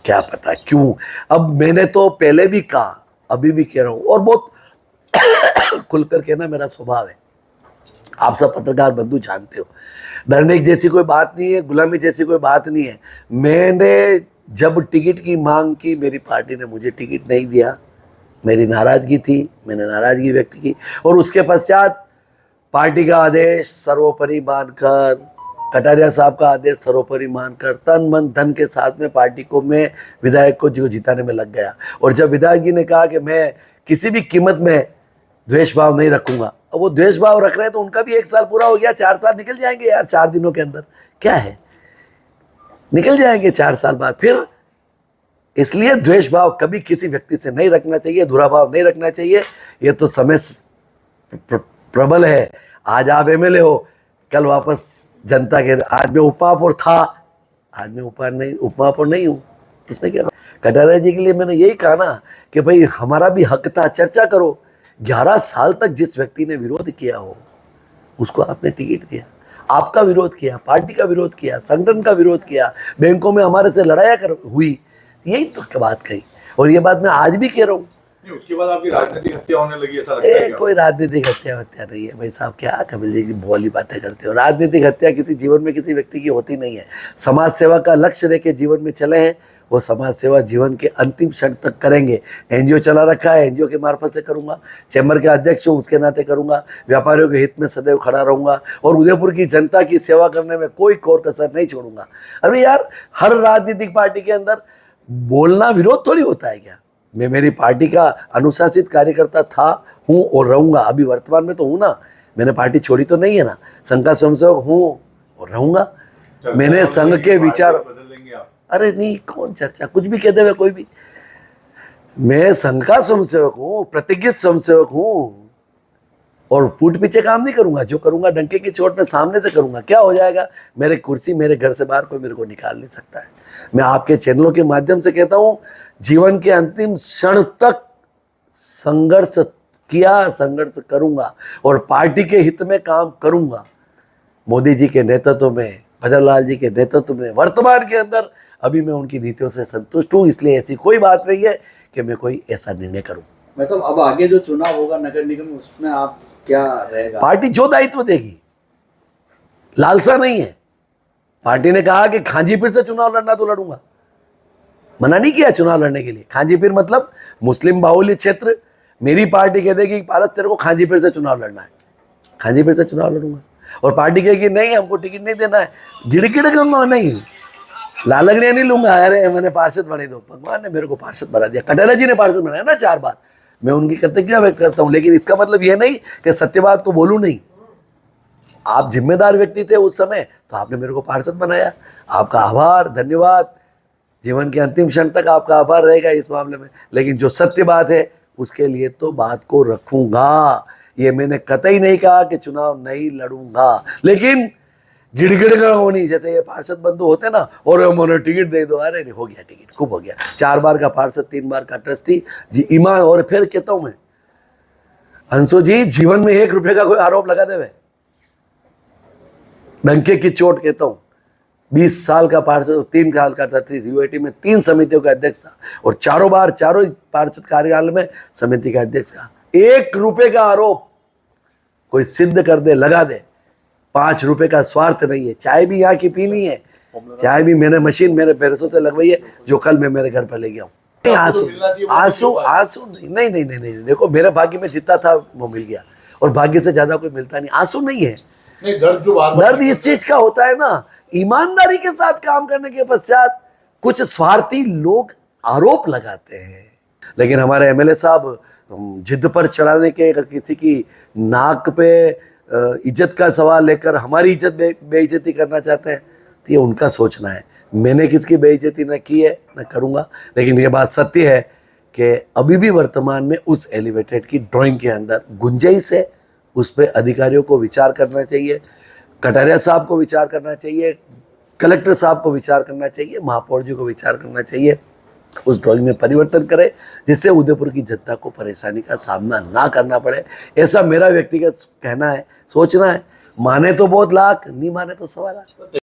क्या पता क्यों। अब मैंने तो पहले भी कहा, अभी भी कह रहा हूं, और बहुत खुलकर कहना मेरा स्वभाव है। आप सब पत्रकार बंधु जानते हो, डरने जैसी कोई बात नहीं है, गुलामी जैसी कोई बात नहीं है। मैंने जब टिकट की मांग की, मेरी पार्टी ने मुझे टिकट नहीं दिया, मेरी नाराजगी थी, मैंने नाराजगी व्यक्त की, और उसके पश्चात पार्टी का आदेश सर्वोपरि मानकर, कटारिया साहब का आदेश सर्वोपरि मानकर, तन मन धन के साथ में पार्टी को, मैं विधायक को जिताने में लग गया। और जब विधायक जी ने कहा कि मैं किसी भी कीमत में द्वेष भाव नहीं रखूंगा, और वो द्वेष भाव रख रहे हैं, तो उनका भी 1 साल पूरा हो गया, 4 साल निकल जाएंगे यार, 4 दिनों के अंदर क्या है, निकल जाएंगे 4 साल बाद फिर। इसलिए द्वेष भाव कभी किसी व्यक्ति से नहीं रखना चाहिए, दुराभाव नहीं रखना चाहिए। ये तो समय प्रबल है। आज आप एमएलए हो, कल वापस जनता के, आज मैं उपमहापौर था, आज मैं उपमहापौर नहीं हूँ, इसमें क्या। कटारिया जी के लिए मैंने यही कहा ना कि भाई हमारा भी हक था, चर्चा करो। 11 साल तक जिस व्यक्ति ने विरोध किया हो उसको आपने टिकट दिया, आपका विरोध किया, पार्टी का विरोध किया, संगठन का विरोध किया, बैंकों में हमारे से लड़ाइयाँ हुई, यही तो बात कही। और ये बात मैं आज भी कह रहा हूँ। उसके बाद आपकी राजनीतिक हत्या होने लगी, ऐसा लगता है? कोई राजनीतिक हत्या नहीं है भाई साहब, क्या कपिल जी की भोली बातें करते हो। राजनीतिक हत्या किसी जीवन में किसी व्यक्ति की होती नहीं है। समाज सेवा का लक्ष्य लेके जीवन में चले हैं, वो समाज सेवा जीवन के अंतिम क्षण तक करेंगे। एनजीओ चला रखा है, एनजीओ के मार्फत से करूंगा, चैम्बर के अध्यक्ष हूँ उसके नाते करूंगा, व्यापारियों के हित में सदैव खड़ा रहूंगा, और उदयपुर की जनता की सेवा करने में कोई कोर कसर नहीं छोड़ूंगा। अरे यार, हर राजनीतिक पार्टी के अंदर बोलना विरोध थोड़ी होता है क्या। मैं मेरी पार्टी का अनुशासित कार्यकर्ता था, हूँ और रहूंगा। अभी वर्तमान में तो हूँ ना, मैंने पार्टी छोड़ी तो नहीं है ना, संघ का स्वयंसेवक हूँ और रहूंगा। मैंने संघ के विचार, अरे नहीं, कौन चर्चा, कुछ भी कहते हुए कोई भी। मैं संघ का स्वयंसेवक हूँ, प्रतिज्ञित स्वयंसेवक हूँ, और पूट पीछे काम नहीं करूंगा। जो करूंगा डंके की चोट में सामने से करूंगा। क्या हो जाएगा, मेरे कुर्सी, मेरे घर से बाहर कोई मेरे को निकाल नहीं सकता है। मैं आपके चैनलों के माध्यम से कहता हूं, जीवन के अंतिम क्षण तक संघर्ष किया, संघर्ष करूंगा, और पार्टी के हित में काम करूंगा। मोदी जी के नेतृत्व में, भजनलाल जी के नेतृत्व में, वर्तमान के अंदर अभी मैं उनकी नीतियों से संतुष्ट हूँ। इसलिए ऐसी कोई बात नहीं है कि मैं कोई ऐसा निर्णय करूँ। मतलब अब आगे जो चुनाव होगा नगर निगम, उसमें आप क्या रहेगा? पार्टी जो दायित्व देगी, लालसा नहीं है। पार्टी ने कहा कि खांजीपीर से चुनाव लड़ना तो लड़ूंगा, मना नहीं किया चुनाव लड़ने के लिए। खांजीपीर मतलब मुस्लिम बाहुल्य क्षेत्र। मेरी पार्टी कह देगी भारत तेरे को खांजीपीर से चुनाव लड़ना है, खांजीपीर से चुनाव लड़ूंगा। और पार्टी कहेगी नहीं, हमको टिकट नहीं देना है, गिड़गिड़ करूंगा, नहीं, लालगड़िया नहीं लूंगा। अरे मैंने पार्षद बना दो, भगवान ने मेरे को पार्षद बना दिया, कटारिया जी ने पार्षद बनाया ना 4 बार। मैं उनकी कृतज्ञता व्यक्त करता हूं, लेकिन इसका मतलब यह नहीं कि सत्यवाद को बोलूं नहीं। आप जिम्मेदार व्यक्ति थे उस समय, तो आपने मेरे को पार्षद बनाया, आपका आभार, धन्यवाद। जीवन के अंतिम क्षण तक आपका आभार रहेगा इस मामले में। लेकिन जो सत्य बात है उसके लिए तो बात को रखूंगा। ये मैंने कतई नहीं कहा कि चुनाव नहीं लड़ूंगा, लेकिन गिड़गिड़ का होनी, जैसे ये पार्षद बंधु होते ना, और उन्होंने टिकट दे दो, अरे नहीं, हो गया टिकट, खूब हो गया। 4 बार का पार्षद, 3 बार का ट्रस्टी जी, ईमान। और फिर कहता हूं मैं, अंशु जी, जीवन में 1 रुपये का कोई आरोप लगा देवे, डंके की चोट कहता हूं। 20 साल का पार्षद, 3 साल का ट्रस्टी, यूएटी में 3 समितियों का अध्यक्ष था, और चारों पार्षद कार्यालय में समिति का अध्यक्ष था। 1 रुपये का आरोप कोई सिद्ध कर दे, लगा दे। 5 रुपए का स्वार्थ नहीं है। चाय भी यहाँ की पीनी है, चाय भी मैंने मशीन मेरे पैसों से लगवाई है, जो कल मैं मेरे घर पर ले गया हूँ। आंसू नहीं, देखो, मेरे भाग्य में जितना था वो मिल गया, और भाग्य से ज्यादा कोई मिलता नहीं। आंसू नहीं है, दर्द इस चीज का होता है ना, ईमानदारी के साथ काम करने के पश्चात कुछ स्वार्थी लोग आरोप लगाते हैं। लेकिन हमारे एमएलए साहब जिद पर चढ़ाने के, अगर किसी की नाक पे इज्जत का सवाल लेकर हमारी इज्जत बेइज्जती करना चाहते हैं, तो ये उनका सोचना है। मैंने किसकी बेइज्जती न की है, न करूँगा। लेकिन ये बात सत्य है कि अभी भी वर्तमान में उस एलिवेटेड की ड्राइंग के अंदर गुंजाइश है। उस पर अधिकारियों को विचार करना चाहिए, कटारिया साहब को विचार करना चाहिए, कलेक्टर साहब को विचार करना चाहिए, महापौर जी को विचार करना चाहिए। उस ड्राइंग में परिवर्तन करें, जिससे उदयपुर की जनता को परेशानी का सामना ना करना पड़े। ऐसा मेरा व्यक्तिगत कहना है, सोचना है। माने तो बहुत लाख, नहीं माने तो 1.25 लाख।